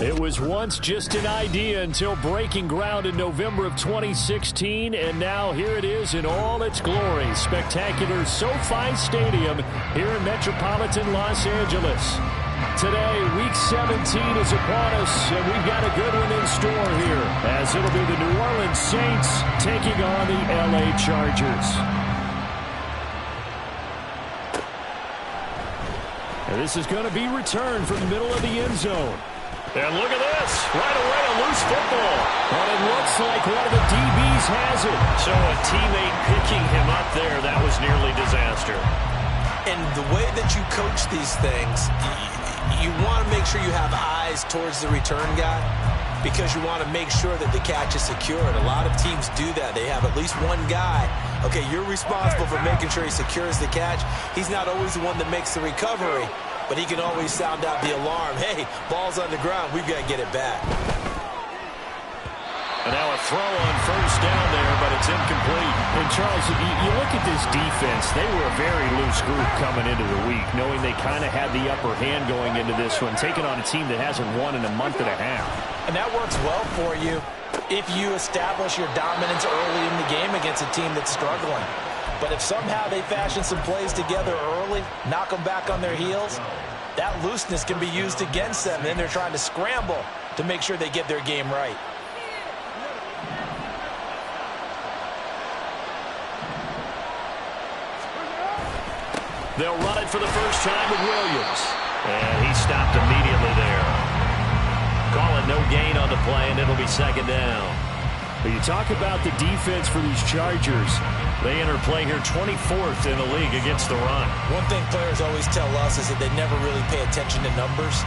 It was once just an idea until breaking ground in November of 2016, and now here it is in all its glory. Spectacular SoFi Stadium here in metropolitan Los Angeles. Today, Week 17 is upon us, and we've got a good one in store here, as it'll be the New Orleans Saints taking on the LA Chargers. And this is going to be returned from the middle of the end zone. And look at this. Right away, a loose football. And it looks like one of the DBs has it. So a teammate picking him up there, that was nearly disaster. And the way that you coach these things, you want to make sure you have eyes towards the return guy because you want to make sure that the catch is secured. A lot of teams do that. They have at least one guy. Okay, you're responsible for making sure he secures the catch. He's not always the one that makes the recovery, but he can always sound out the alarm. Hey, ball's on the ground. We've got to get it back. And now a throw on first down there, but it's incomplete. And Charles, you look at this defense, they were a very loose group coming into the week, knowing they kind of had the upper hand going into this one, taking on a team that hasn't won in a month and a half. And that works well for you if you establish your dominance early in the game against a team that's struggling. But if somehow they fashion some plays together early, knock them back on their heels, that looseness can be used against them. Then they're trying to scramble to make sure they get their game right. They'll run it for the first time with Williams. And he stopped immediately there. Call it no gain on the play, and it'll be second down. But you talk about the defense for these Chargers. They enter play here 24th in the league against the run. One thing players always tell us is that they never really pay attention to numbers.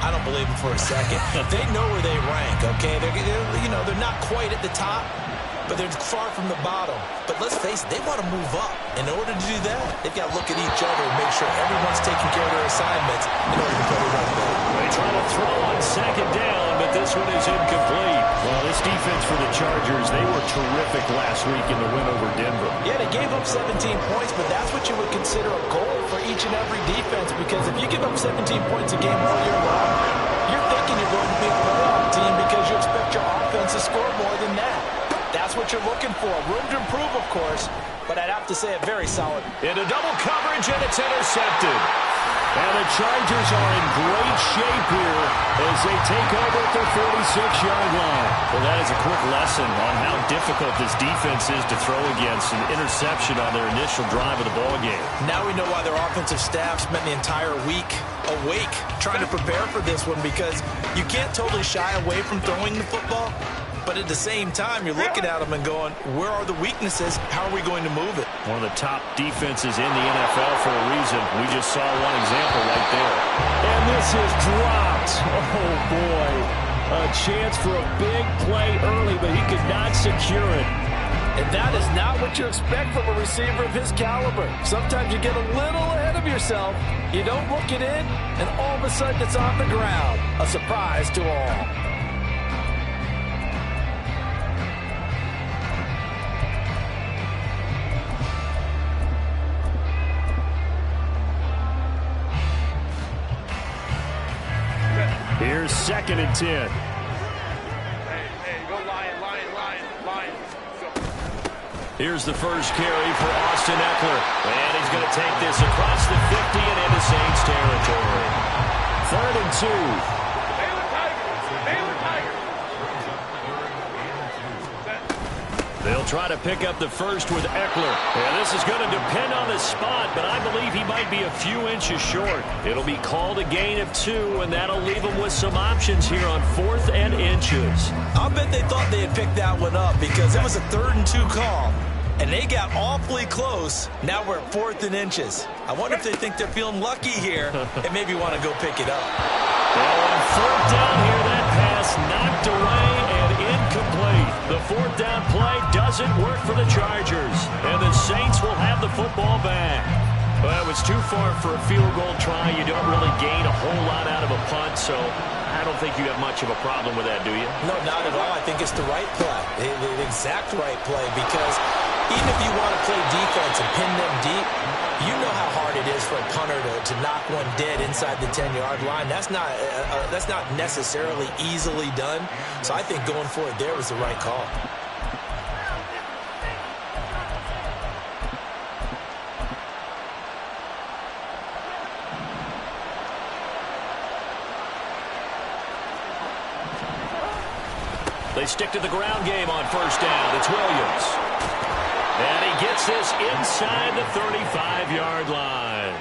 I don't believe them for a second. They know where they rank, okay? They're not quite at the top, but they're far from the bottom. But let's face it, they want to move up. In order to do that, they've got to look at each other and make sure everyone's taking care of their assignments in order to play run better. They try to throw on second down, but this one is incomplete. Well, this defense for the Chargers, they were terrific last week in the win over Denver. Yeah, they gave up 17 points, but that's what you would consider a goal for each and every defense, because if you give up 17 points a game all year long, you're thinking you're going to be a playoff team because you expect your offense to score more than that. That's what you're looking for. Room to improve, of course, but I'd have to say a very solid. Into double coverage, and it's intercepted. And the Chargers are in great shape here as they take over at their 46-yard line. Well, that is a quick lesson on how difficult this defense is to throw against. An interception on their initial drive of the ballgame. Now we know why their offensive staff spent the entire week awake trying to prepare for this one, because you can't totally shy away from throwing the football. But at the same time, you're looking at them and going, where are the weaknesses? How are we going to move it? One of the top defenses in the NFL for a reason. We just saw one example right there. And this is dropped. Oh, boy. A chance for a big play early, but he could not secure it. And that is not what you expect from a receiver of his caliber. Sometimes you get a little ahead of yourself. You don't look it in, and all of a sudden it's on the ground. A surprise to all. Here's 2nd and 10. Hey, go Lion. Here's the first carry for Austin Eckler. And he's going to take this across the 50 and into Saints territory. 3rd and 2. Baylor Tigers. They'll try to pick up the first with Eckler. And this is going to depend on the spot, but I believe he might be a few inches short. It'll be called a gain of 2, and that'll leave him with some options here on 4th and inches. I'll bet they thought they had picked that one up because it was a 3rd and 2 call. And they got awfully close. Now we're at 4th and inches. I wonder if they think they're feeling lucky here and maybe want to go pick it up. Well, on 3rd down here, that pass knocked away and incomplete. The 4th down play doesn't work for the Chargers. And the Saints will have the football back. Well, it was too far for a field goal try. You don't really gain a whole lot out of a punt, so I don't think you have much of a problem with that, do you? No, not at all. I think it's the right play, the exact right play, because Even if you want to play defense and pin them deep, you know how hard it is for a punter to knock one dead inside the 10-yard line. That's not necessarily easily done. So I think going for it there was the right call. They stick to the ground game on first down. It's Williams. And he gets this inside the 35-yard line.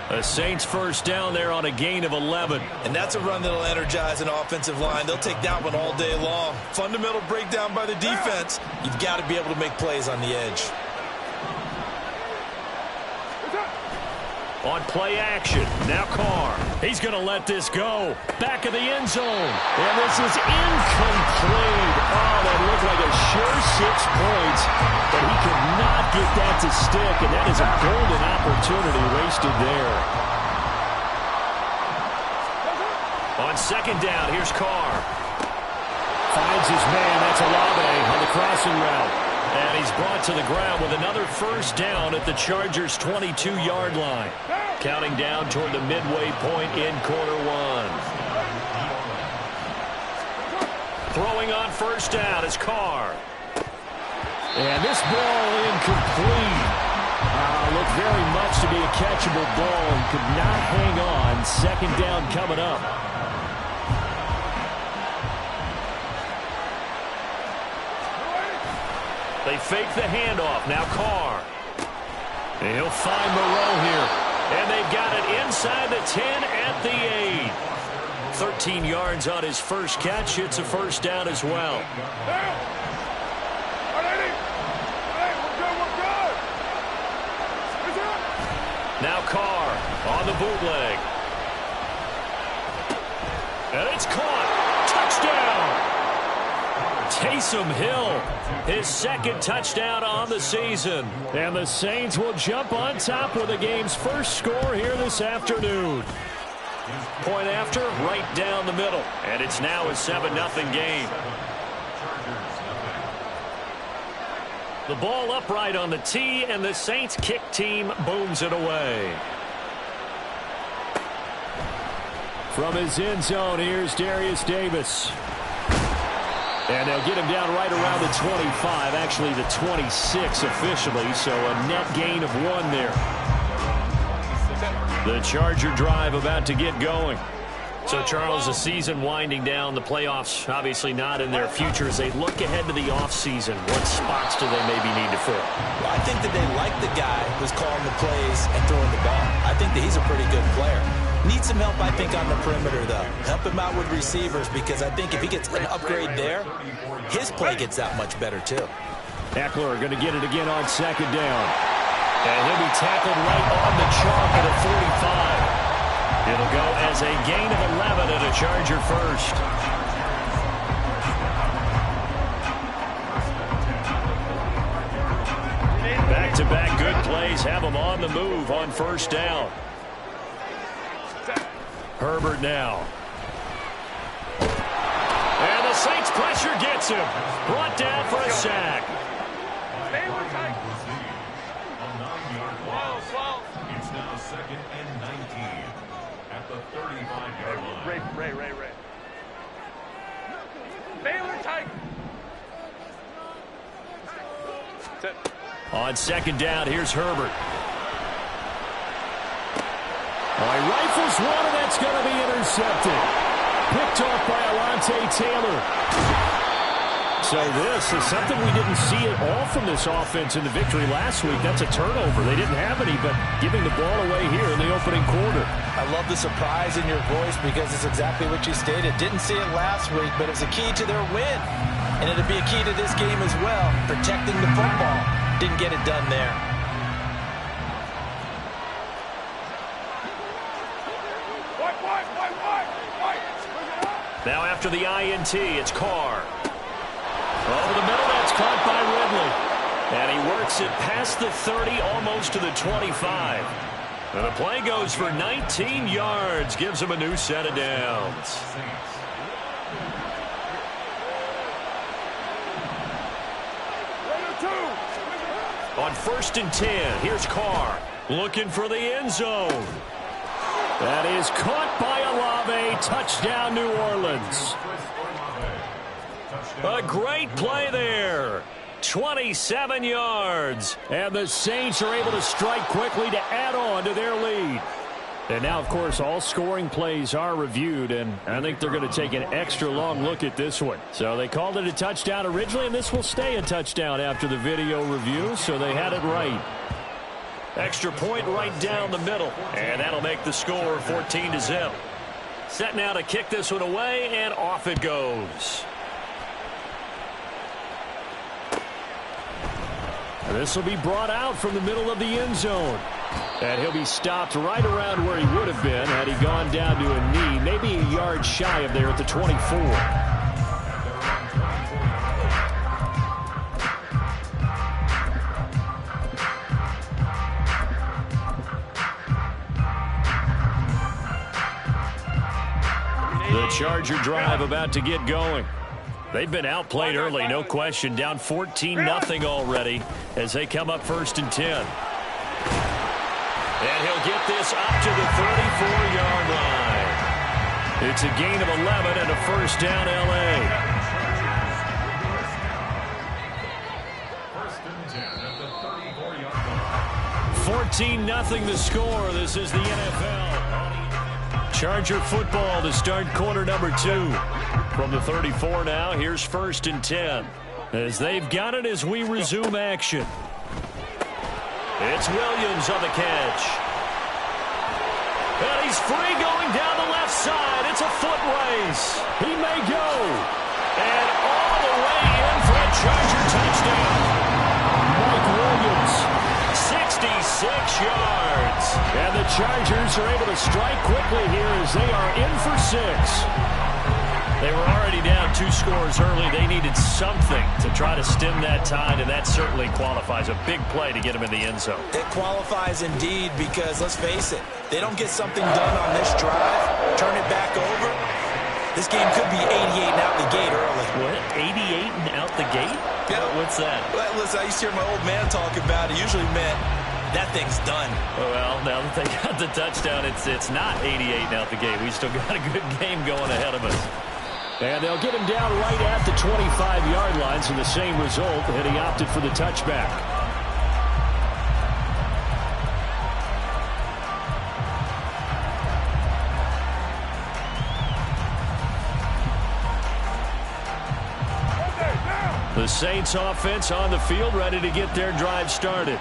The Saints first down there on a gain of 11. And that's a run that'll energize an offensive line. They'll take that one all day long. Fundamental breakdown by the defense. You've got to be able to make plays on the edge. On play action, now Carr. He's going to let this go. Back of the end zone. And this is incomplete. Oh, that looked like a sure 6 points. But he could not get that to stick. And that is a golden opportunity wasted there. On second down, here's Carr. Finds his man. That's Olave on the crossing route. And he's brought to the ground with another first down at the Chargers' 22-yard line. Counting down toward the midway point in quarter one. Throwing on first down is Carr. And this ball incomplete. Looked very much to be a catchable ball and could not hang on. Second down coming up. They fake the handoff. Now Carr. And he'll find Moreau here. And they've got it inside the 10 at the 8. 13 yards on his first catch. It's a first down as well. Now Carr on the bootleg. And it's caught. Touchdown. Taysom Hill, his second touchdown on the season. And the Saints will jump on top with the game's first score here this afternoon. Point after, right down the middle. And it's now a 7-0 game. The ball upright on the tee, and the Saints kick team booms it away. From his end zone, here's Darius Davis. And they'll get him down right around the 25, actually the 26 officially, so a net gain of 1 there. The Charger drive about to get going. So, Charles, the season winding down, the playoffs obviously not in their future. As they look ahead to the offseason, what spots do they maybe need to fill? Well, I think that they like the guy who's calling the plays and throwing the ball. I think that he's a pretty good player. Needs some help, I think, on the perimeter, though. Help him out with receivers, because I think if he gets an upgrade there, his play gets that much better, too. Eckler going to get it again on second down. And he'll be tackled right on the chalk at a 45. It'll go as a gain of 11 and a Charger first. Back-to-back good plays have them on the move on first down. Herbert now. And the Saints pressure gets him. Brought down for a sack. It's now second and 19 at the 35-yard line. Ray. Baylor Tigers. On second down, here's Herbert. He rifles one, and that's going to be intercepted. Picked off by Alontae Taylor. So this is something we didn't see at all from this offense in the victory last week. That's a turnover. They didn't have any, but giving the ball away here in the opening quarter. I love the surprise in your voice, because it's exactly what you stated. Didn't see it last week, but it's a key to their win. And it'll be a key to this game as well, protecting the football. Didn't get it done there. Now after the INT, it's Carr. Over the middle, that's caught by Ridley. And he works it past the 30, almost to the 25. And the play goes for 19 yards, gives him a new set of downs. On 1st and 10, here's Carr looking for the end zone. That is caught by Olave. Touchdown, New Orleans. A great play there. 27 yards. And the Saints are able to strike quickly to add on to their lead. And now, of course, all scoring plays are reviewed, and I think they're going to take an extra long look at this one. So they called it a touchdown originally, and this will stay a touchdown after the video review, so they had it right. Extra point right down the middle, and that'll make the score 14-0. Set now to kick this one away, and off it goes. This will be brought out from the middle of the end zone. And he'll be stopped right around where he would have been had he gone down to a knee, maybe a yard shy of there at the 24. The Charger drive about to get going. They've been outplayed early, no question. Down 14-0 already as they come up 1st and 10. And he'll get this up to the 34-yard line. It's a gain of 11 and a first down, L.A. 14-0 the score. This is the NFL. Charger football to start quarter number 2. From the 34 now, here's 1st and 10. As they've got it as we resume action. It's Williams on the catch. And he's free going down the left side. It's a foot race. He may go. And all the way in for a Charger touchdown. Mike Williams, 66 yards. And the Chargers are able to strike quickly here as they are in for 6. They were already down 2 scores early. They needed something to try to stem that tide, and that certainly qualifies. A big play to get them in the end zone. It qualifies indeed because, let's face it, they don't get something done on this drive, turn it back over, this game could be 88 and out the gate early. What? 88 and out the gate? Yeah. What's that? Well, listen, I used to hear my old man talk about it. Usually meant that thing's done. Well, now that they got the touchdown, it's not 88 and out the gate. We still got a good game going ahead of us. And they'll get him down right at the 25-yard line, so the same result, and he opted for the touchback. The Saints offense on the field, ready to get their drive started.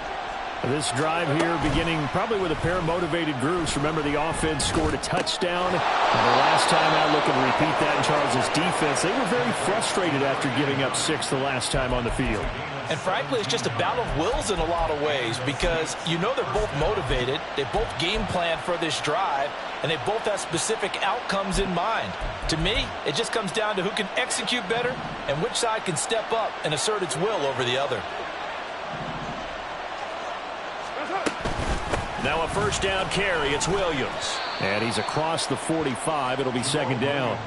This drive here beginning probably with a pair of motivated groups. Remember, the offense scored a touchdown. And the last time out, looking to repeat that in Charles' defense, they were very frustrated after giving up 6 the last time on the field. And frankly, it's just a battle of wills in a lot of ways because you know they're both motivated. They both game plan for this drive, and they both have specific outcomes in mind. To me, it just comes down to who can execute better and which side can step up and assert its will over the other. Now a first down carry. It's Williams. And he's across the 45. It'll be second down.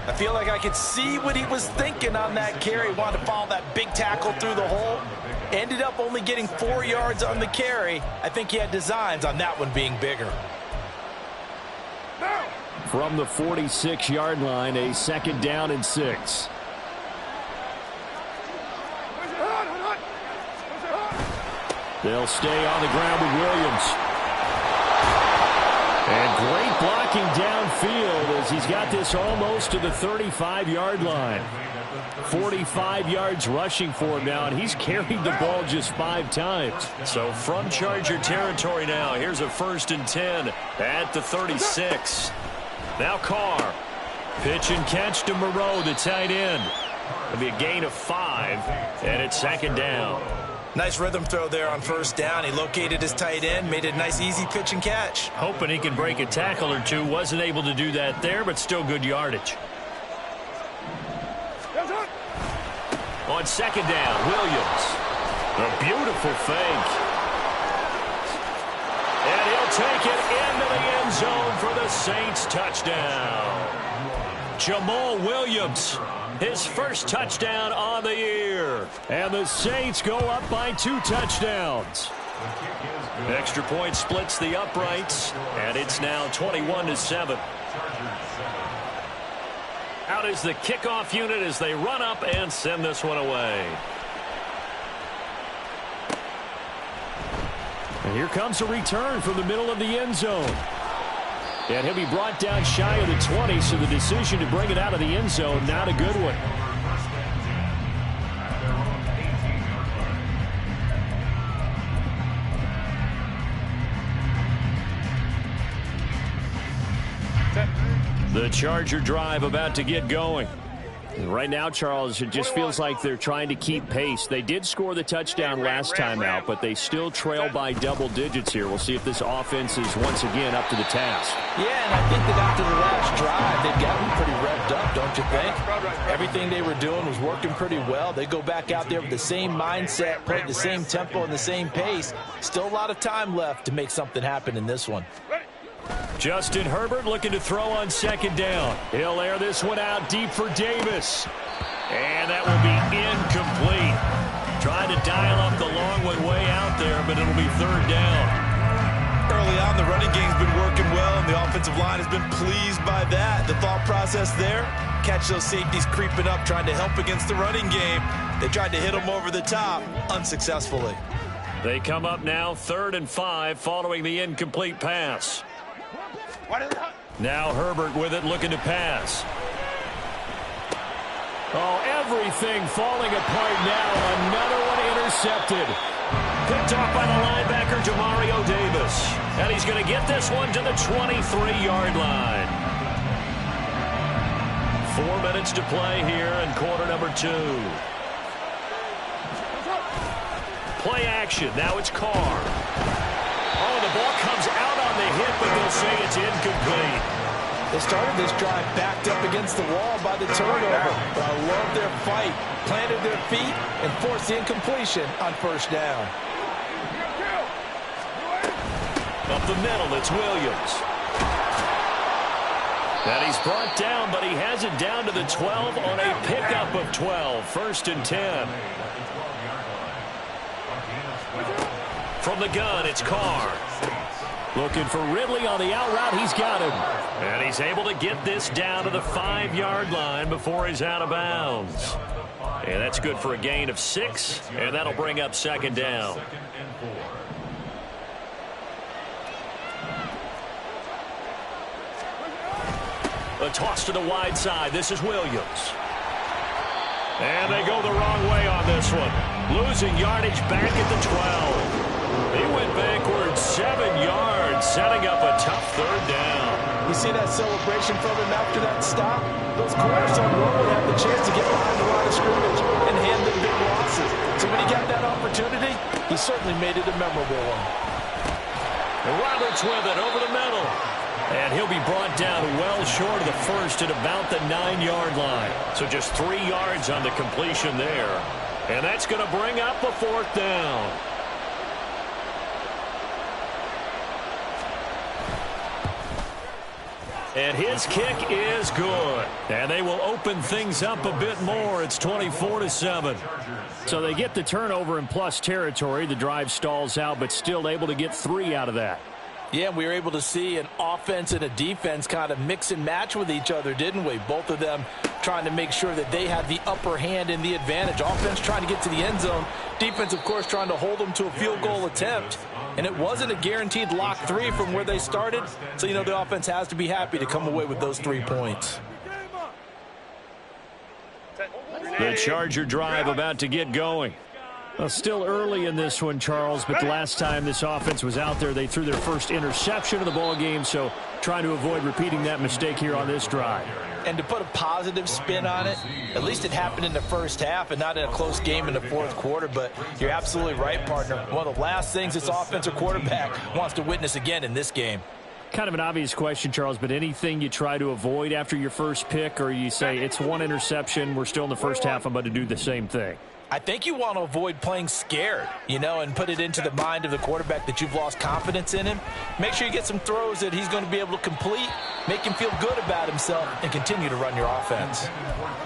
I feel like I could see what he was thinking on that carry. Wanted to follow that big tackle through the hole. Ended up only getting 4 yards on the carry. I think he had designs on that one being bigger. From the 46-yard line, a second down and 6. They'll stay on the ground with Williams. And great blocking downfield as he's got this almost to the 35-yard line. 45 yards rushing for him now, and he's carried the ball just 5 times. So from Charger territory now, here's a 1st and 10 at the 36. Now Carr. Pitch and catch to Moreau, the tight end. It'll be a gain of 5, and it's second down. Nice rhythm throw there on first down. He located his tight end, made it a nice easy pitch and catch. Hoping he can break a tackle or two. Wasn't able to do that there, but still good yardage. On second down, Williams. A beautiful fake. And he'll take it into the end zone for the Saints touchdown. Jamal Williams, his first touchdown on the year. And the Saints go up by 2 touchdowns. Extra point splits the uprights, and it's now 21-7. Out is the kickoff unit as they run up and send this one away. And here comes a return from the middle of the end zone. And he'll be brought down shy of the 20, so the decision to bring it out of the end zone, not a good one. The Charger drive about to get going. Right now, Charles, it just feels like they're trying to keep pace. They did score the touchdown last time out, but they still trail by double digits here. We'll see if this offense is once again up to the task. Yeah, and I think that after the last drive, they've gotten pretty revved up, don't you think? Everything they were doing was working pretty well. They go back out there with the same mindset, playing the same tempo and the same pace. Still a lot of time left to make something happen in this one. Justin Herbert looking to throw on second down. He'll air this one out deep for Davis. And that will be incomplete. Trying to dial up the long one way out there, but it'll be third down. Early on, the running game's been working well, and the offensive line has been pleased by that. The thought process there, catch those safeties creeping up, trying to help against the running game. They tried to hit them over the top, unsuccessfully. They come up now 3rd and 5 following the incomplete pass. Now Herbert with it, looking to pass. Oh, everything falling apart now. Another one intercepted. Picked off by the linebacker, Jamario Davis. And he's going to get this one to the 23-yard line. 4 minutes to play here in quarter number 2. Play action. Now it's Carr. Oh, the ball comes out on the hit, but they'll say it's incomplete. They started this drive backed up against the wall by the turnover, but I love their fight. Planted their feet and forced the incompletion on first down. Up the middle, it's Williams. And he's brought down, but he has it down to the 12 on a pickup of 12. 1st and 10. From the gun, it's Carr. Looking for Ridley on the out route. He's got him. And he's able to get this down to the 5-yard line before he's out of bounds. And that's good for a gain of 6, and that'll bring up 2nd down. A toss to the wide side. This is Williams. And they go the wrong way on this one. Losing yardage back at the 12. He went backwards 7 yards, setting up a tough 3rd down. You see that celebration from him after that stop? Those corners don't normally have the chance to get behind the line of scrimmage and hand them big losses. So when he got that opportunity, he certainly made it a memorable one. And Roberts with it over the middle. And he'll be brought down well short of the first at about the 9-yard line. So just 3 yards on the completion there. And that's going to bring up a 4th down. And his kick is good. And they will open things up a bit more. It's 24-7. So they get the turnover in plus territory. The drive stalls out, but still able to get 3 out of that. Yeah, we were able to see an offense and a defense kind of mix and match with each other, didn't we? Both of them trying to make sure that they had the upper hand and the advantage. Offense trying to get to the end zone. Defense, of course, trying to hold them to a field goal attempt. And it wasn't a guaranteed lock 3 from where they started. So, you know, the offense has to be happy to come away with those 3 points. The Charger drive about to get going. Well, still early in this one, Charles, but the last time this offense was out there, they threw their first interception of the ball game, so trying to avoid repeating that mistake here on this drive. And to put a positive spin on it, at least it happened in the first half and not in a close game in the 4th quarter, but you're absolutely right, partner. One of the last things this offensive quarterback wants to witness again in this game. Kind of an obvious question, Charles, but anything you try to avoid after your first pick, or you say it's 1 interception, we're still in the first half, I'm about to do the same thing? I think you want to avoid playing scared, and put it into the mind of the quarterback that you've lost confidence in him. Make sure you get some throws that he's going to be able to complete, make him feel good about himself, and continue to run your offense.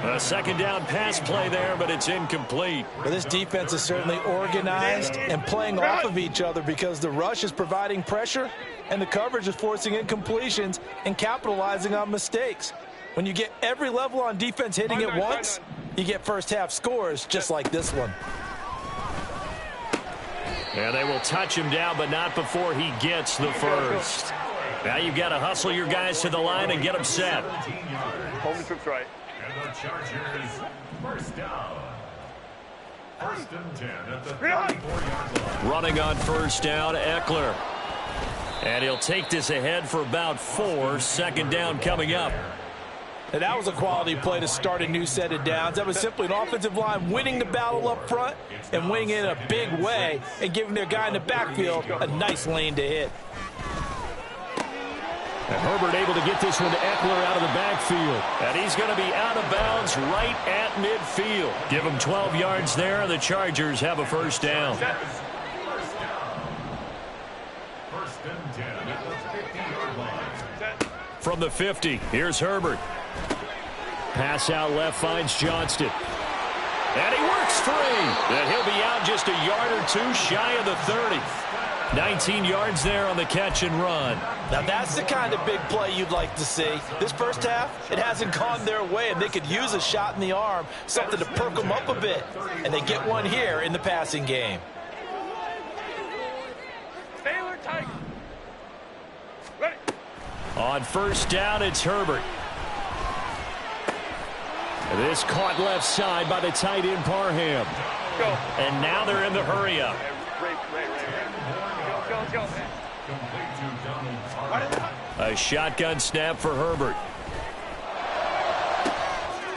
A second down pass play there, but it's incomplete. Well, this defense is certainly organized and playing off of each other because the rush is providing pressure and the coverage is forcing incompletions and capitalizing on mistakes. When you get every level on defense hitting it once, you get first-half scores just like this one. And they will touch him down, but not before he gets the first. Now you've got to hustle your guys to the line and get them set. Hold the trips right. And the Chargers, first down. First and 10 at the 34-yard line. Running on first down, Eckler. And he'll take this ahead for about 4. Second down coming up. And that was a quality play to start a new set of downs. That was simply an offensive line winning the battle up front and winning it in a big way and giving their guy in the backfield a nice lane to hit. And Herbert able to get this one to Eckler out of the backfield. And he's going to be out of bounds right at midfield. Give him 12 yards there, and the Chargers have a first down. First and 10 at the 50-yard line. From the 50, here's Herbert. Pass out left finds Johnston. And he works free. And he'll be out just a yard or two shy of the 30. 19 yards there on the catch and run. Now that's the kind of big play you'd like to see. This first half, it hasn't gone their way, and they could use a shot in the arm, something to perk them up a bit. And they get one here in the passing game. Baylor Tigers. Ready. On first down, it's Herbert. This caught left side by the tight end Parham. Go. And now they're in the hurry up. Ray. Let's go. A shotgun snap for Herbert.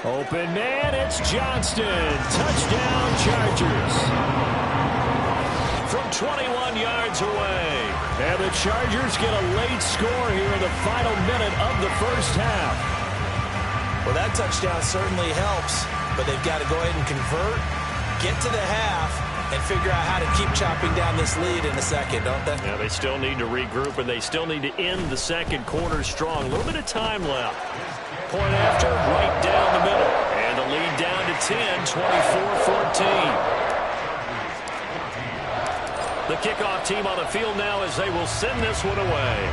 Open man, it's Johnston. Touchdown, Chargers. From 21 yards away. And the Chargers get a late score here in the final minute of the first half. Well, that touchdown certainly helps, but they've got to go ahead and convert, get to the half, and figure out how to keep chopping down this lead in the second, don't they? Yeah, they still need to regroup, and they still need to end the second quarter strong. A little bit of time left. Point after, right down the middle. And the lead down to 10, 24-14. The kickoff team on the field now as they will send this one away.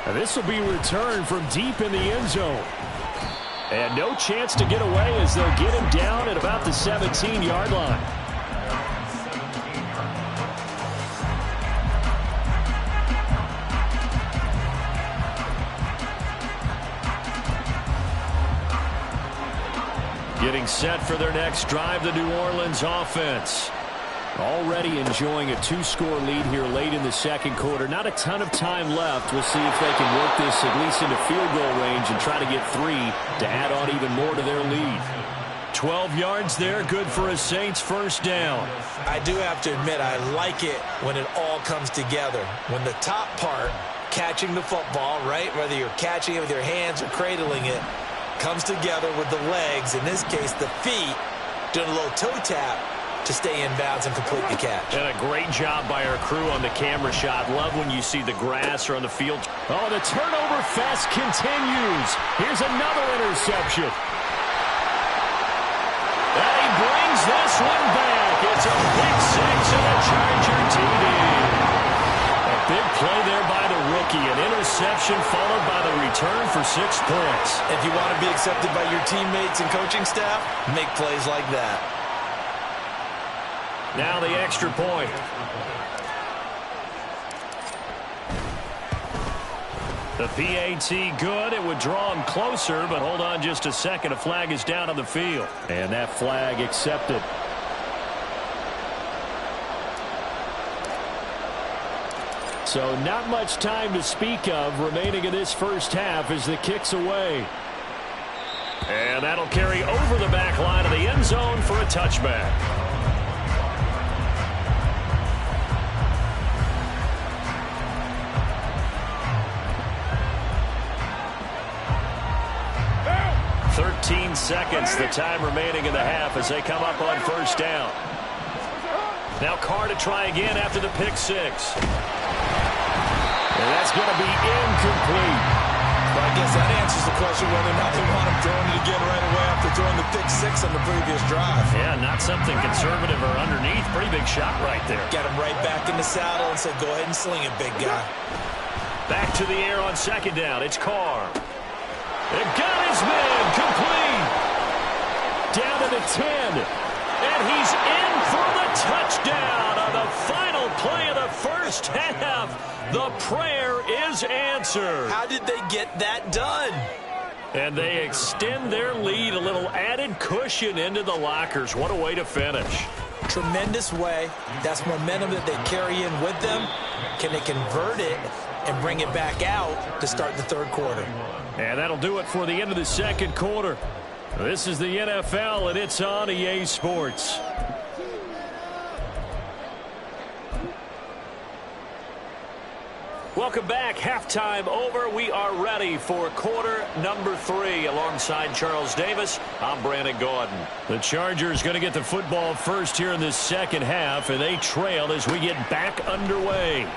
And this will be returned from deep in the end zone. And no chance to get away as they'll get him down at about the 17-yard line. Getting set for their next drive, the New Orleans offense. Already enjoying a two-score lead here late in the second quarter. Not a ton of time left. We'll see if they can work this at least into field goal range and try to get 3 to add on even more to their lead. 12 yards there, good for a Saints first down. I do have to admit, I like it when it all comes together. When the top part, catching the football, right, whether you're catching it with your hands or cradling it, comes together with the legs, in this case the feet, doing a little toe tap to stay in bounds and complete the catch. And a great job by our crew on the camera shot. Love when you see the grass or on the field. Oh, the turnover fest continues. Here's another interception. And he brings this one back. It's a big 6 and a Charger TD. A big play there by the rookie. An interception followed by the return for 6 points. If you want to be accepted by your teammates and coaching staff, make plays like that. Now the extra point. The PAT good. It would draw him closer, but hold on just a second. A flag is down on the field. And that flag accepted. So not much time to speak of remaining in this first half as the kick's away. And that'll carry over the back line of the end zone for a touchback. 13 seconds, the time remaining in the half as they come up on first down. Now Carr to try again after the pick six. And that's going to be incomplete. Well, I guess that answers the question whether or not they want him throwing it again right away after throwing the pick six on the previous drive. Yeah, not something conservative or underneath. Pretty big shot right there. Got him right back in the saddle and said, go ahead and sling it, big guy. Back to the air on second down. It's Carr. And got his man complete. Down to the 10. And he's in for the touchdown on the final play of the first half. The prayer is answered. How did they get that done? And they extend their lead, a little added cushion into the lockers. What a way to finish. Tremendous way. That's momentum that they carry in with them. Can they convert it and bring it back out to start the third quarter? And that'll do it for the end of the second quarter. This is the NFL, and it's on EA Sports. Welcome back. Halftime over. We are ready for quarter number 3. Alongside Charles Davis, I'm Brandon Gaudin. The Chargers going to get the football first here in this second half, and they trail as we get back underway.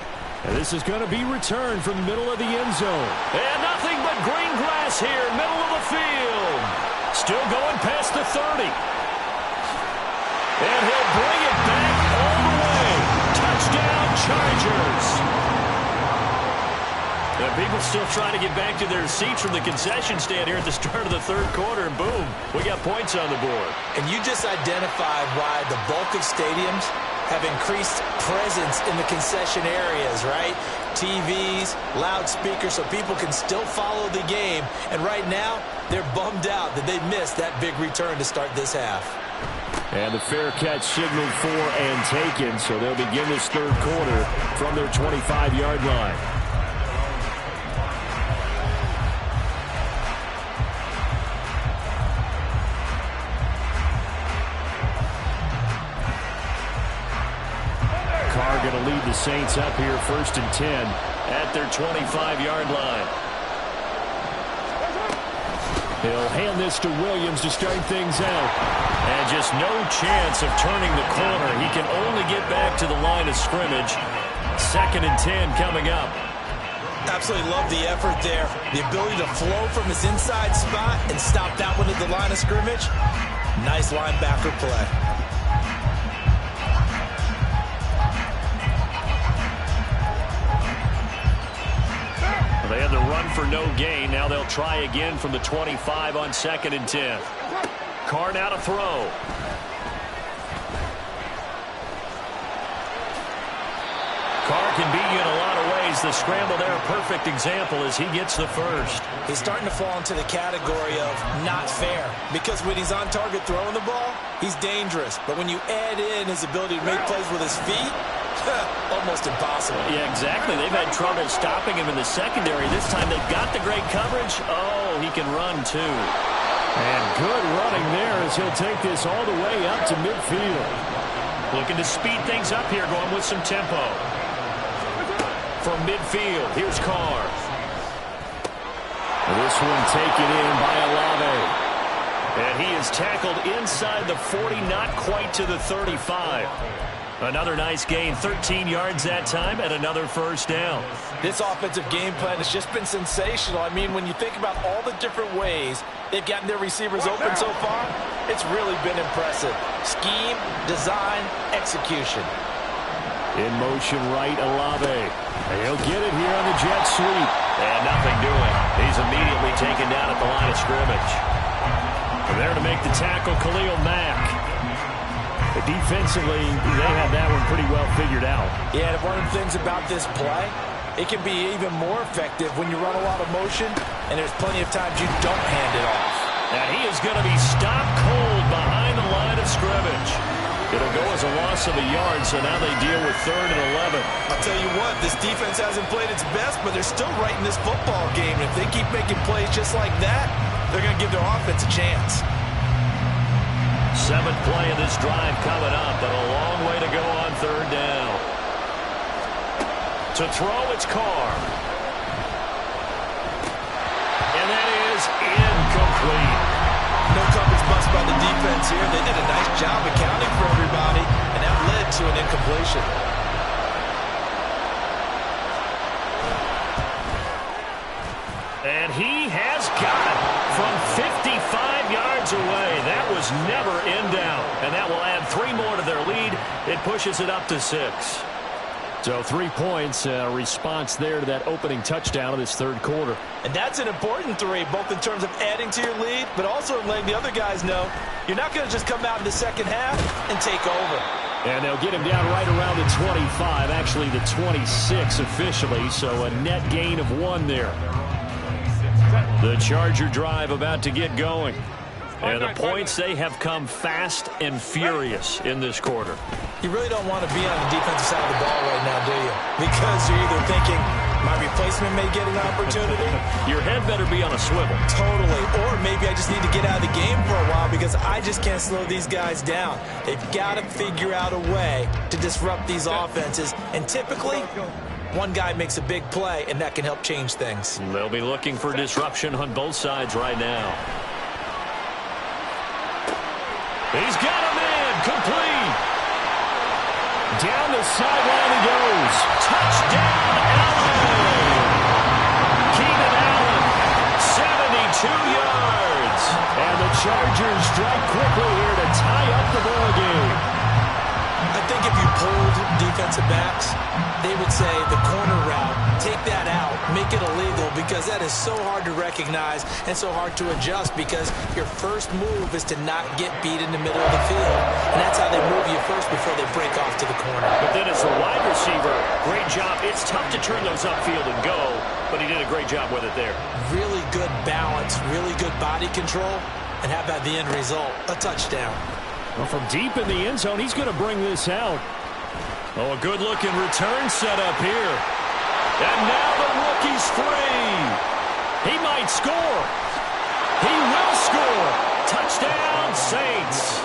And this is going to be returned from the middle of the end zone. And nothing but green grass here, middle of the field. Still going past the 30. And he'll bring it back all the way. Touchdown, Chargers. And people still trying to get back to their seats from the concession stand here at the start of the third quarter, and boom, we got points on the board. And you just identified why the bulk of stadiums have increased presence in the concession areas, right? TVs, loudspeakers, so people can still follow the game. And right now, they're bummed out that they missed that big return to start this half. And the fair catch signaled for and taken, so they'll begin this third quarter from their 25-yard line. Carr going to lead the Saints up here first and 10 at their 25-yard line. He'll hand this to Williams to start things out. And just no chance of turning the corner. He can only get back to the line of scrimmage. Second and 10 coming up. Absolutely love the effort there. The ability to flow from his inside spot and stop that one at the line of scrimmage. Nice linebacker play. They had the run for no gain. Now they'll try again from the 25 on second and 10. Carr now to throw. Carr can beat you in a lot of ways. The scramble there, a perfect example as he gets the first. He's starting to fall into the category of not fair, because when he's on target throwing the ball, he's dangerous. But when you add in his ability to make plays with his feet, almost impossible. Yeah, exactly. They've had trouble stopping him in the secondary. This time they've got the great coverage. Oh, he can run too. And good running there as he'll take this all the way up to midfield. Looking to speed things up here, going with some tempo. From midfield, here's Carr. This one taken in by Olave. And he is tackled inside the 40, not quite to the 35. Another nice gain, 13 yards that time, and another first down. This offensive game plan has just been sensational. I mean, when you think about all the different ways they've gotten their receivers open so far, it's really been impressive. Scheme, design, execution. In motion right, Olave. And he'll get it here on the jet sweep. And nothing doing. He's immediately taken down at the line of scrimmage. And there to make the tackle, Khalil Mack. Defensively, they have that one pretty well figured out. Yeah, and one of the things about this play, it can be even more effective when you run a lot of motion, and there's plenty of times you don't hand it off. And he is going to be stopped cold behind the line of scrimmage. It'll go as a loss of a yard, so now they deal with third and 11. I'll tell you what, this defense hasn't played its best, but they're still right in this football game. If they keep making plays just like that, they're going to give their offense a chance. Seventh play of this drive coming up, but a long way to go on third down. To throw, it's Carr. And that is incomplete. defense here. They did a nice job accounting for everybody, and that led to an incompletion. And he has got it from 55 yards away. That was never in doubt. And that will add 3 more to their lead. It pushes it up to 6. So 3 points, response there to that opening touchdown of this third quarter. And that's an important 3, both in terms of adding to your lead, but also letting the other guys know you're not going to just come out in the second half and take over. And they'll get him down right around the 25, actually the 26 officially, so a net gain of 1 there. The Charger drive about to get going. And the points, they have come fast and furious in this quarter. You really don't want to be on the defensive side of the ball right now, do you? Because you're either thinking, my replacement may get an opportunity. Your head better be on a swivel. Totally. Or maybe I just need to get out of the game for a while because I just can't slow these guys down. They've got to figure out a way to disrupt these offenses. And typically, one guy makes a big play, and that can help change things. They'll be looking for disruption on both sides right now. He's got a man complete. Down the sideline he goes. Touchdown, Allen. Keenan Allen, 72 yards. And the Chargers strike quickly here to tie up the ball game. I think if you pulled defensive backs, they would say the corner route, take that out, make it illegal, because that is so hard to recognize and so hard to adjust because your first move is to not get beat in the middle of the field. And that's how they move you first before they break off to the corner. But then as a wide receiver, great job. It's tough to turn those upfield and go, but he did a great job with it there. Really good balance, really good body control, and how about the end result? A touchdown. Well, from deep in the end zone, he's going to bring this out. Oh, a good-looking return set up here. And now the rookie's free. He might score. He will score. Touchdown, Saints.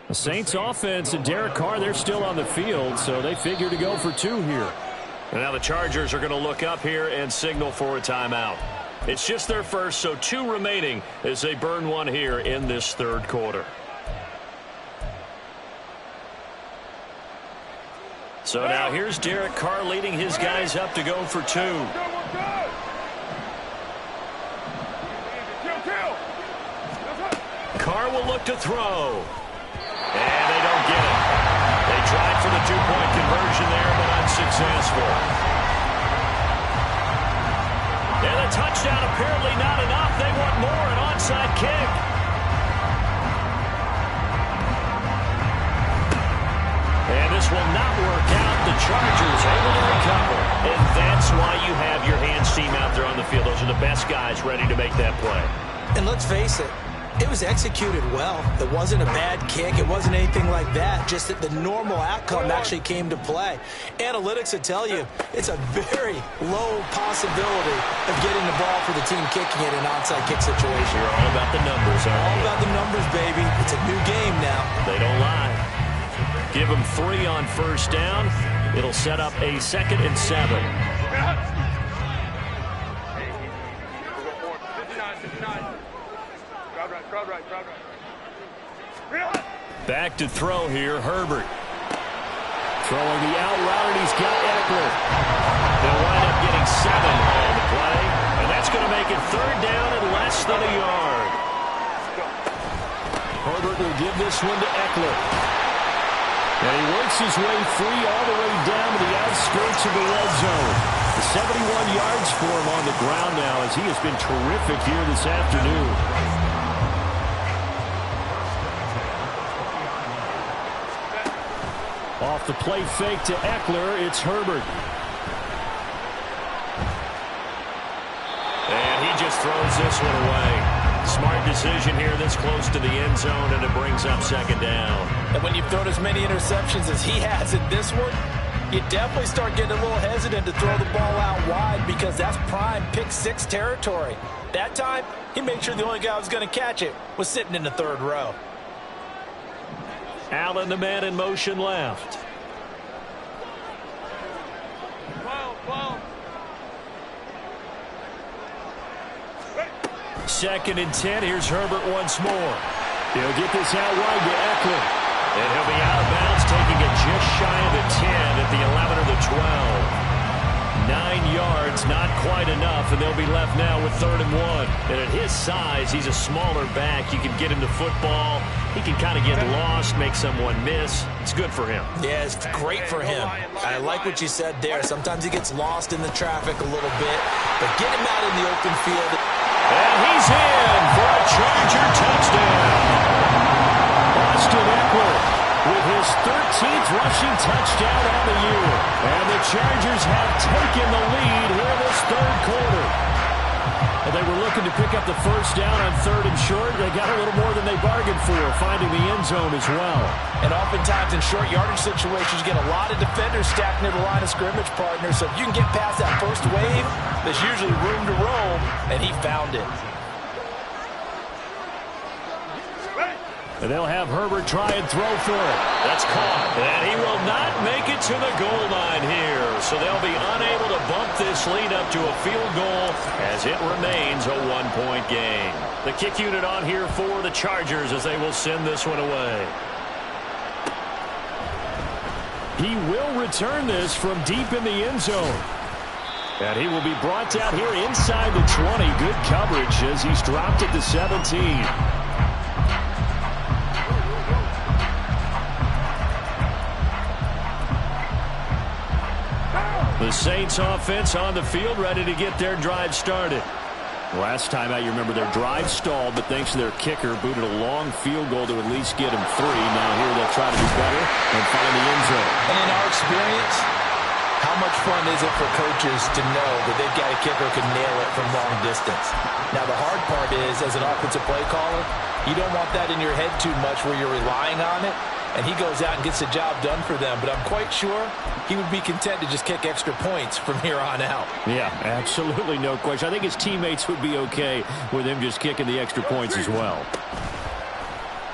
The Saints offense and Derek Carr, they're still on the field, so they figure to go for 2 here. And now the Chargers are going to look up here and signal for a timeout. It's just their first, so 2 remaining as they burn 1 here in this third quarter. So now here's Derek Carr leading his guys up to go for 2. Carr will look to throw. And they don't get it. They tried for the 2-point conversion there, but unsuccessful. And a touchdown apparently not enough. They want more, an onside kick. And this will not work out. The Chargers able to recover. And that's why you have your hands team out there on the field. Those are the best guys ready to make that play. And let's face it, it was executed well. It wasn't a bad kick. It wasn't anything like that. Just that the normal outcome actually came to play. Analytics will tell you it's a very low possibility of getting the ball for the team kicking it in an onside kick situation. You're all about the numbers, aren't you? All about the numbers, baby. It's a new game now. They don't lie. Give them 3 on first down. It'll set up a 2nd and 7. Back to throw here, Herbert. Throwing the out route, and he's got Eckler. They'll wind up getting 7 on the play, and that's going to make it 3rd down and less than a yard. Herbert will give this one to Eckler. And he works his way free all the way down to the outskirts of the red zone. 71 yards for him on the ground now as he has been terrific here this afternoon. Off the play fake to Eckler, it's Herbert. And he just throws this one away. Smart decision here this close to the end zone, and it brings up 2nd down. And when you've thrown as many interceptions as he has in this one, You definitely start getting a little hesitant to throw the ball out wide because that's prime pick six territory. That time, he made sure the only guy who was going to catch it was sitting in the third row. Allen, the man in motion left. 12. Second and 10. Here's Herbert once more. He'll get this out wide to Eckler. And he'll be out of bounds, taking it just shy of the 10 at the 11 or the 12. 9 yards, not quite enough, and they'll be left now with 3rd and 1. And at his size, he's a smaller back. You can get him to football. He can kind of get lost, make someone miss. It's good for him. Yeah, it's great for him. I like what you said there. Sometimes he gets lost in the traffic a little bit, but get him out in the open field. And he's in for a Charger touchdown. Austin Eckler with his 13th rushing touchdown on the year. And the Chargers have taken the lead here in this third quarter. And they were looking to pick up the first down on 3rd and short. They got a little more than they bargained for, finding the end zone as well. And oftentimes in short yardage situations, you get a lot of defenders stacked near the line of scrimmage partners. So if you can get past that first wave, there's usually room to roam, and he found it. And they'll have Herbert try and throw for it. That's caught. And he will not make it to the goal line here. So they'll be unable to bump this lead up to a field goal as it remains a 1-point game. The kick unit on here for the Chargers as they will send this one away. He will return this from deep in the end zone. And he will be brought down here inside the 20. Good coverage as he's dropped at the 17. The Saints offense on the field, ready to get their drive started. Last time out, you remember their drive stalled, but thanks to their kicker, booted a long field goal to at least get him 3. Now here they'll try to do better and find the end zone. And in our experience, how much fun is it for coaches to know that they've got a kicker who can nail it from long distance? Now, the hard part is, as an offensive play caller, you don't want that in your head too much where you're relying on it. And he goes out and gets the job done for them. But I'm quite sure he would be content to just kick extra points from here on out. Yeah, absolutely no question. I think his teammates would be okay with him just kicking the extra points as well.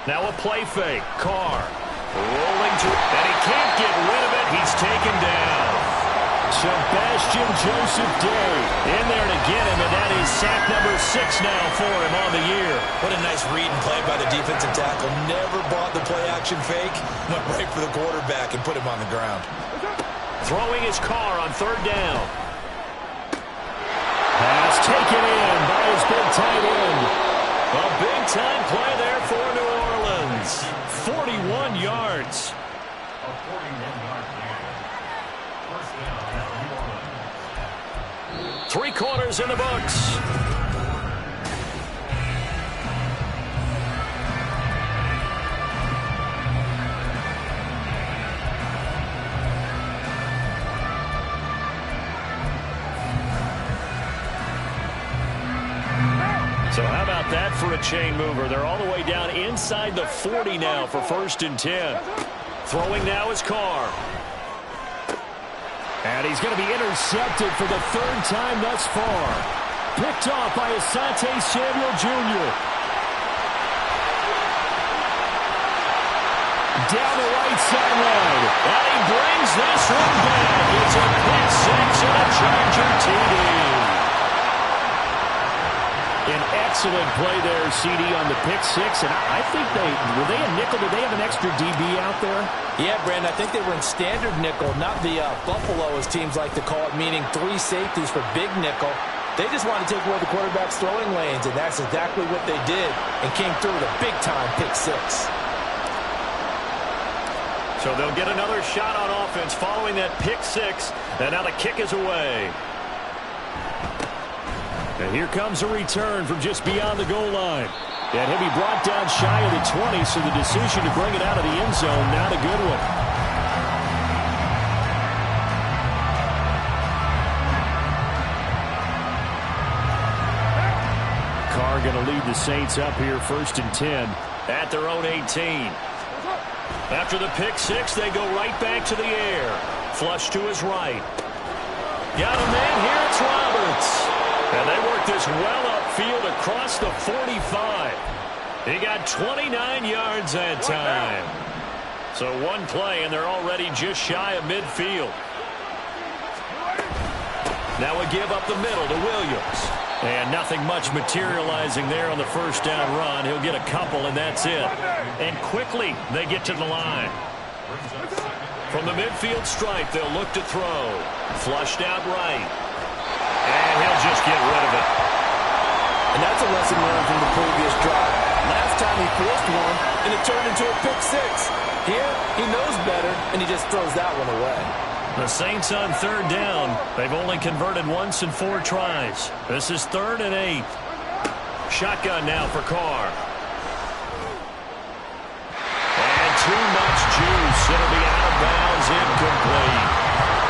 Now a play fake. Carr rolling to it. And he can't get rid of it. He's taken down. Sebastian Joseph Day in there to get him, and that is sack number 6 now for him on the year. What a nice read and play by the defensive tackle. Never bought the play-action fake. Went right for the quarterback and put him on the ground. Throwing his Carr on 3rd down. Pass taken in by his big tight end. A big-time play there for New Orleans. 41 yards. A 41-yard gain. First down at New Orleans. 3 quarters in the books. So how about that for a chain mover? They're all the way down inside the 40 now for 1st and 10. Throwing now is Carr. And he's going to be intercepted for the 3rd time thus far. Picked off by Asante Samuel Jr. Down the right sideline. And he brings this one back. It's a pick 6 and a Charger TD. An excellent play there, CD, on the pick 6. And I think were they a nickel? Did they have an extra DB out there? Yeah, Brandon, I think they were in standard nickel, not the Buffalo, as teams like to call it, meaning 3 safeties for big nickel. They just wanted to take away the quarterback's throwing lanes, and that's exactly what they did, and came through with a big-time pick 6. So they'll get another shot on offense following that pick 6, and now the kick is away. And here comes a return from just beyond the goal line. And he'll be brought down shy of the 20, so the decision to bring it out of the end zone, not a good one. Carr going to lead the Saints up here 1st and 10 at their own 18. After the pick 6, they go right back to the air. flush to his right. Got a man here. It's Roberts. And they work this well upfield across the 45. He got 29 yards that time. So one play, and they're already just shy of midfield. Now we give up the middle to Williams. And nothing much materializing there on the first down run. He'll get a couple, and that's it. And quickly, they get to the line. From the midfield stripe, they'll look to throw. Flushed out right. And he'll just get rid of it. And that's a lesson learned from the previous drive. Last time he forced one, and it turned into a pick six. Here, he knows better, and he just throws that one away. The Saints on third down. They've only converted once in 4 tries. This is 3rd and 8. Shotgun now for Carr. And too much juice. It'll be out of bounds, incomplete.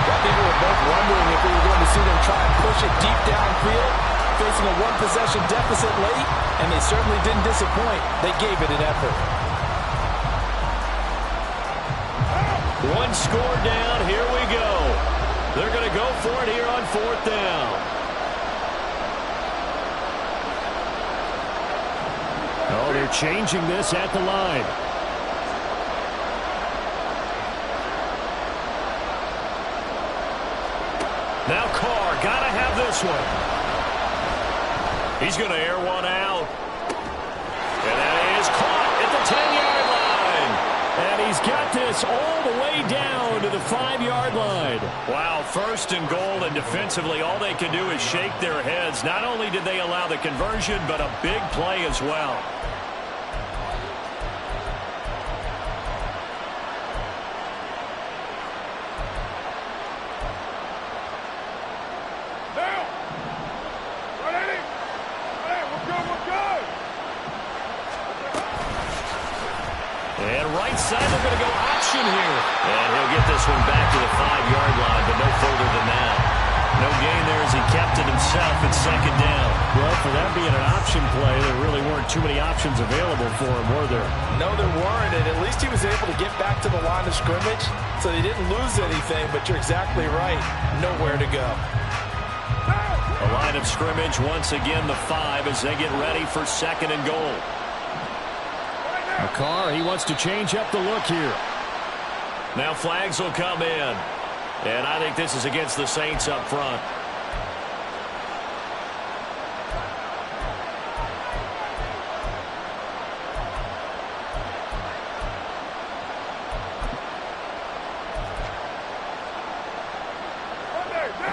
Well, people were both wondering if we were going to see them try and push it deep downfield, facing a one-possession deficit late, and they certainly didn't disappoint. They gave it an effort. One score down. Here we go. They're going to go for it here on 4th down. Oh, they're changing this at the line. Now Carr, got to have this one. He's going to air one out. And that is caught at the 10-yard line. And he's got this all the way down to the 5-yard line. Wow, 1st and goal, and defensively all they can do is shake their heads. Not only did they allow the conversion, but a big play as well. And right side, they're going to go option here. And he'll get this one back to the 5-yard line, but no further than that. No gain there as he kept it himself at 2nd down. Well, for that being an option play, there really weren't too many options available for him, were there? No, there weren't, and at least he was able to get back to the line of scrimmage, so they didn't lose anything, but you're exactly right. Nowhere to go. A line of scrimmage, once again the 5 as they get ready for 2nd and goal. Carr, he wants to change up the look here. Now flags will come in. And I think this is against the Saints up front.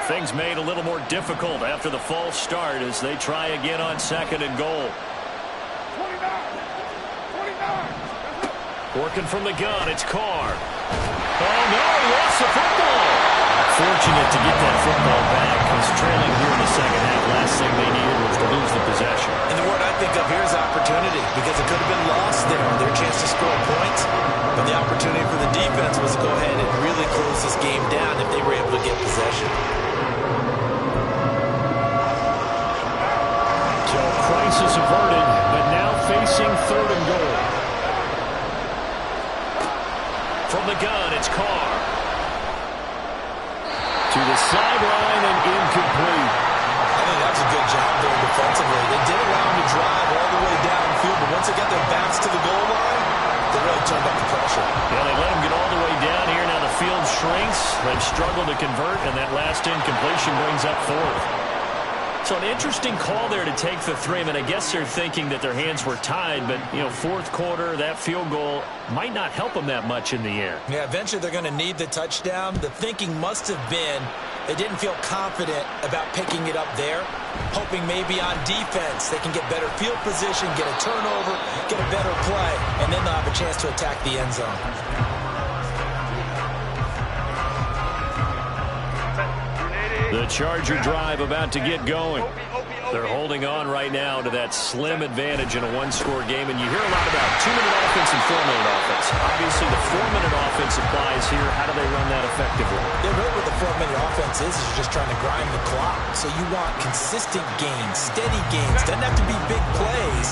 Things made a little more difficult after the false start as they try again on 2nd and goal. Working from the gun, it's Carr. Oh, no, he lost the football. Fortunate to get that football back because trailing here in the 2nd half, last thing they needed was to lose the possession. And the word I think of here is opportunity, because it could have been lost there, their chance to score points. But the opportunity for the defense was to go ahead and really close this game down if they were able to get possession. So crisis averted, but now facing 3rd and goal. From the gun, it's Carr. To the sideline and incomplete. I think that's a good job there defensively. They did allow him to drive all the way downfield, but once they got their backs to the goal line, they really turned up the pressure. Yeah, they let him get all the way down here. Now the field shrinks. They've struggled to convert, and that last incompletion brings up 4th. So an interesting call there to take the 3. I mean, I guess they're thinking that their hands were tied, but, you know, 4th quarter, that field goal might not help them that much in the air. Yeah, eventually they're going to need the touchdown. The thinking must have been they didn't feel confident about picking it up there, hoping maybe on defense they can get better field position, get a turnover, get a better play, and then they'll have a chance to attack the end zone. The Charger drive about to get going. They're holding on right now to that slim advantage in a 1-score game, and you hear a lot about 2-minute offense and 4-minute offense. Obviously, the 4-minute offense applies here. How do they run that effectively? Yeah, really what the 4-minute offense is you're just trying to grind the clock. So you want consistent gains, steady gains. Doesn't have to be big plays,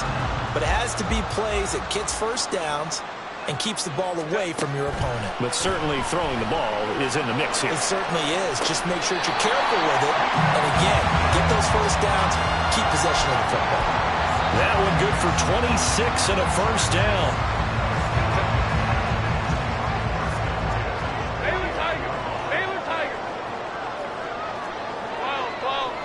but it has to be plays that gets first downs and keeps the ball away from your opponent. But certainly throwing the ball is in the mix here. It certainly is. Just make sure that you're careful with it. And again, get those first downs, keep possession of the football. That one good for 26 and a first down. Baylor Tiger. Baylor Tiger. 12.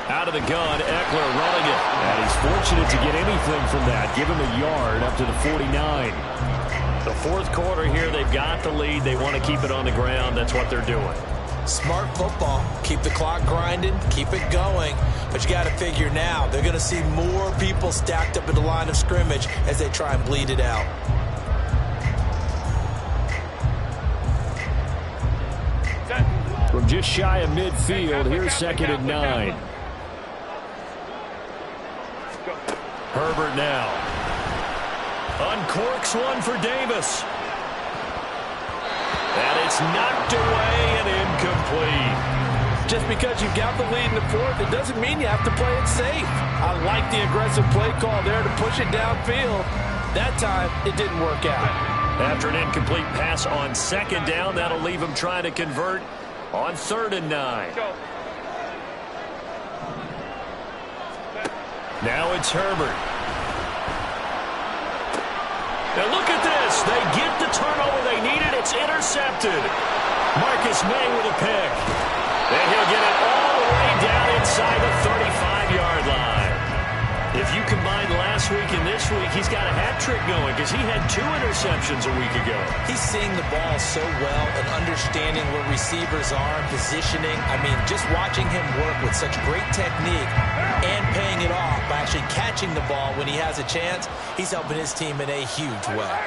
Out of the gun, Eckler running it. And he's fortunate to get anything from that. Give him a yard up to the 49. The fourth quarter here, they've got the lead. They want to keep it on the ground. That's what they're doing. Smart football. Keep the clock grinding. Keep it going. But you got to figure now, they're going to see more people stacked up at the line of scrimmage as they try and bleed it out. From just shy of midfield, here's 2nd and 9. Herbert now. Uncorks one for Davis. And it's knocked away and incomplete. Just because you've got the lead in the fourth, it doesn't mean you have to play it safe. I like the aggressive play call there to push it downfield. That time, it didn't work out. After an incomplete pass on 2nd down, that'll leave him trying to convert on 3rd and 9. Now it's Herbert. Now look at this. They get the turnover they needed. It's intercepted. Marcus May with a pick. And he'll get it all the way down inside the 35-yard line. If you combine last week and this week, he's got a hat trick going because he had 2 interceptions a week ago. He's seeing the ball so well and understanding where receivers are and positioning. I mean, just watching him work with such great technique and paying it off by actually catching the ball when he has a chance, he's helping his team in a huge way.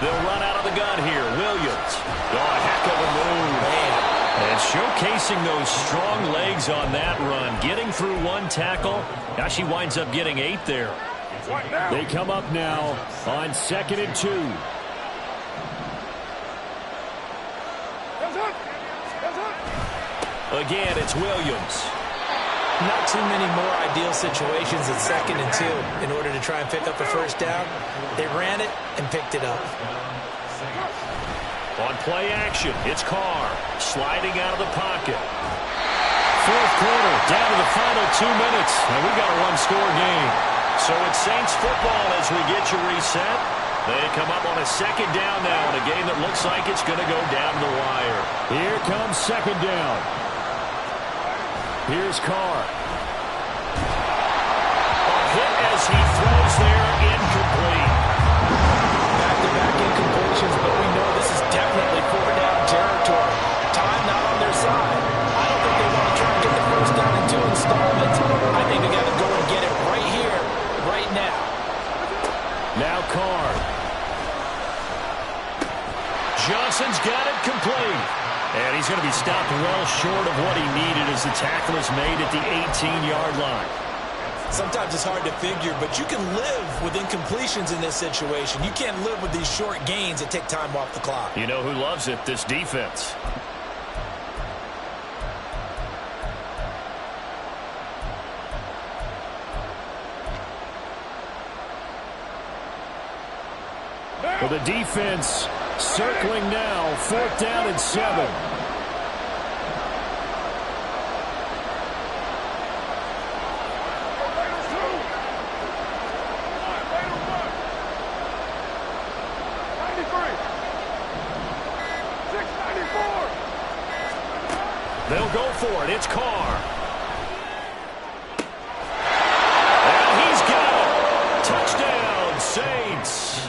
They'll run out of the gun here. Williams. Oh, a heck of a move. Man. And showcasing those strong legs on that run. Getting through 1 tackle. Now she winds up getting 8 there. They come up now on 2nd and 2. Again, it's Williams. Not too many more ideal situations at 2nd and 2 in order to try and pick up a first down. They ran it and picked it up. On play action, it's Carr sliding out of the pocket. Fourth quarter, down to the final 2 minutes, And we got a one-score game. So it's Saints football as we get you reset. They come up on a 2nd down now in a game that looks like it's going to go down the wire. Here comes 2nd down. Here's Carr. A hit as he throws there, incomplete. Back-to-back incompletions, but we know this is definitely 4-down territory. Time not on their side. I don't think they want to try and get the first down in 2 installments. I think they got to go and get it right here, right now. Now Carr. Johnson's got it complete. And he's going to be stopped well short of what he needed as the tackle is made at the 18-yard line. Sometimes it's hard to figure, but you can live with incompletions in this situation. You can't live with these short gains that take time off the clock. You know who loves it? This defense. For the defense, circling now, 4th down and 7. They'll go for it. It's Carr. And he's got it. Touchdown, Saints.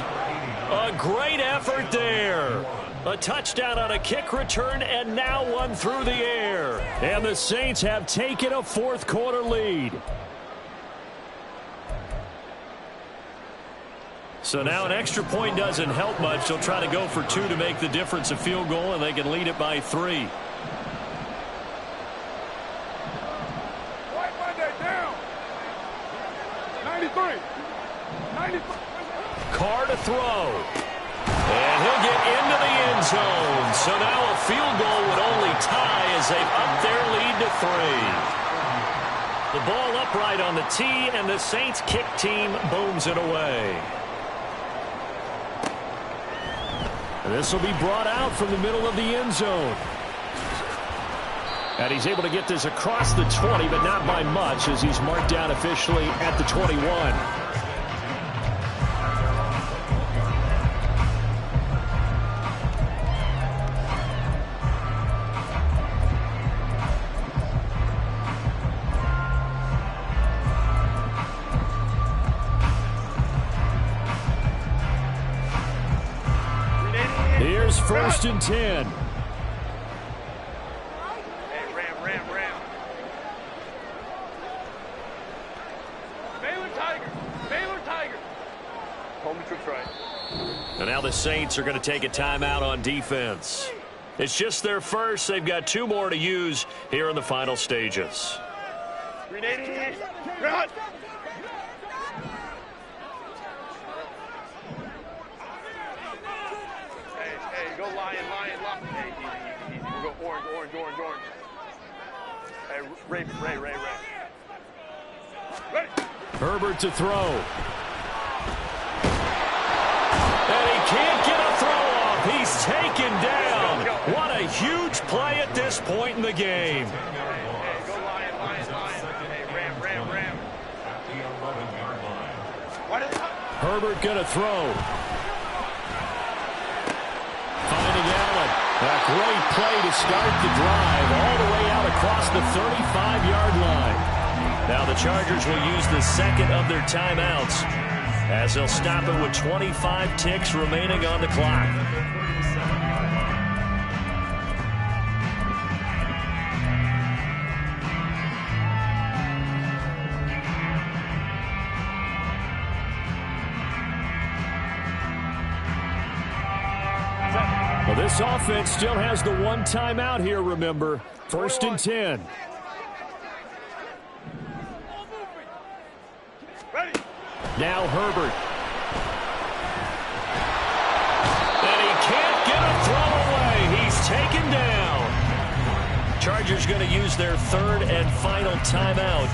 A great effort there. A touchdown on a kick return, and now one through the air. And the Saints have taken a fourth quarter lead. So now an extra point doesn't help much. They'll try to go for 2 to make the difference a field goal, and they can lead it by 3. White Monday down. 93. Carr to throw. And he'll get into the end zone. So now a field goal would only tie as they've upped their lead to 3. The ball upright on the tee, and the Saints kick team booms it away. And this will be brought out from the middle of the end zone. And he's able to get this across the 20, but not by much, as he's marked down officially at the 21. Here's 1st and 10. Ram. Baylor Tiger. Home tricks right. And now the Saints are going to take a timeout on defense. It's just their first. They've got 2 more to use here in the final stages. 380. Run. Hey, go lion. Hey, easy. We'll go orange. Hey, Ray. Ready. Herbert to throw. And he can't get a throw off. He's taken down. What a huge play at this point in the game. Hey, go lion. Hey, ram. Herbert going to throw. Finding Allen. A great play to start the drive all the way out across the 35-yard line. Now the Chargers will use the second of their timeouts as they'll stop it with 25 ticks remaining on the clock. Well, this offense still has the 1 timeout here, remember. 1st and 10. Ready. Now Herbert. And he can't get a throw away. He's taken down. Chargers going to use their 3rd and final timeout.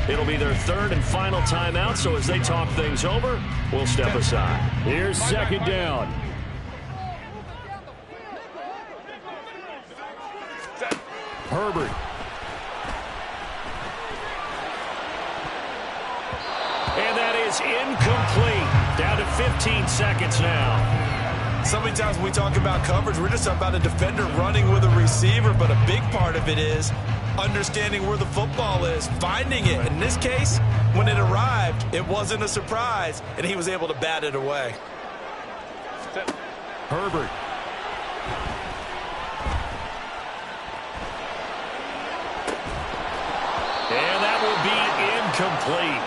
It'll be their 3rd and final timeout, so as they talk things over, we'll step aside. Here's 2nd down. Herbert. And that is incomplete. Down to 15 seconds now. So many times when we talk about coverage, we're just about a defender running with a receiver, but a big part of it is understanding where the football is, finding it. In this case, when it arrived, it wasn't a surprise, and he was able to bat it away. Herbert. And that will be incomplete.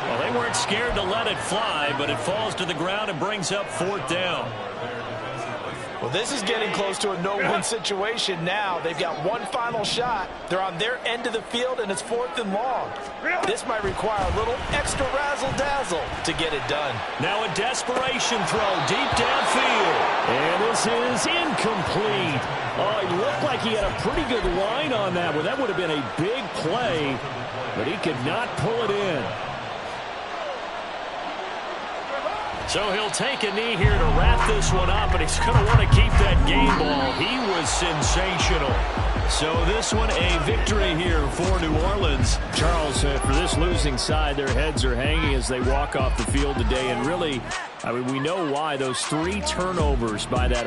Well, they weren't scared to let it fly, but it falls to the ground and brings up 4th down. Well, this is getting close to a no-win situation now. They've got one final shot. They're on their end of the field, and it's 4th and long. This might require a little extra razzle-dazzle to get it done. Now a desperation throw deep downfield. And this is incomplete. Oh, he looked like he had a pretty good line on that one. That would have been a big play, but he could not pull it in. So he'll take a knee here to wrap this one up, and he's going to want to keep that game ball. He was sensational. So this one a victory here for New Orleans. Charles, for this losing side, their heads are hanging as they walk off the field today. And really, I mean, we know why. Those 3 turnovers by that